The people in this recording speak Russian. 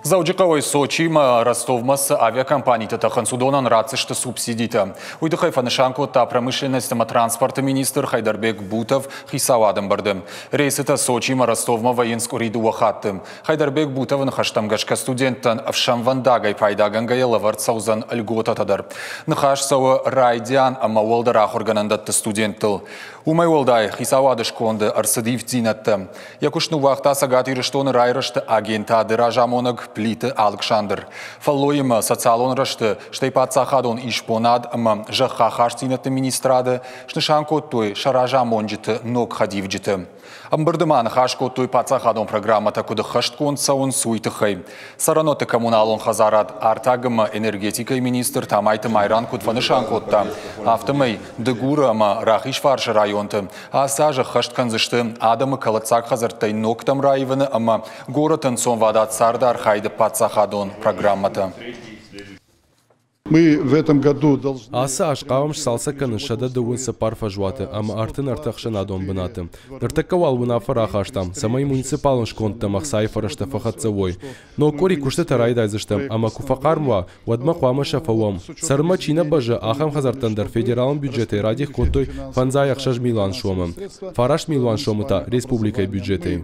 Заудžiqavoj Сочима Ростовмас авиакомпании Тахансудонан рацишты субсидита. Уйдыхай фанышанко та промышленности транспорта министр Хайдарбек Бутов хисавадым барды. Рейсыта Сочима Ростовма воинск уриду вахаттым. Хайдарбек Бутов нахаштамгашка студенттан в Шамвандагай пайдагангая лавард саузан льготатадар. Нахаш сау райдиан ама уолдарах органандатты студенттыл. Умай уолдай хисавады шконды арсадив дзинатты. Якушну вахта сагат ирыштоны райрышты агента дыражамонаг плиты Александр. Фаллоим социалон рашты, что и пацахадон ишпонад, жахахаштинаты министрады, шнышанко той шаража монджиты ног хадивджиты. Амбардыман хашко той пацахадон программа такуда хашткон саун суйтыхай. Сараноты коммуналон хазарад артагым энергетикой министр тамайты майран кутфанышанкотта. Автомей дегурама рахишваршы районты. Асажа хаштканзышты адамы калацак хазартай ноктам райваны, ама городын сон вадат сардар хайды пацахадон программата. Мы в этом году должны... Аса ашқавам шсалса канышада дуынса парфа жуаты, ама артын артақшын адон бынаты. Ныртакавал вына фарахаштам, самай муниципалын шконтам ақсай фарашта фахатцавой. Но кори кушты тарайдайзыштам, ама куфақармва, вадма қуама шафавам. Сарма чина бажа ахам хазартандар федералын бюджеты радих контой фанзай ақшаж милан шомам. Фараш милан шомыта республикай бюджеты.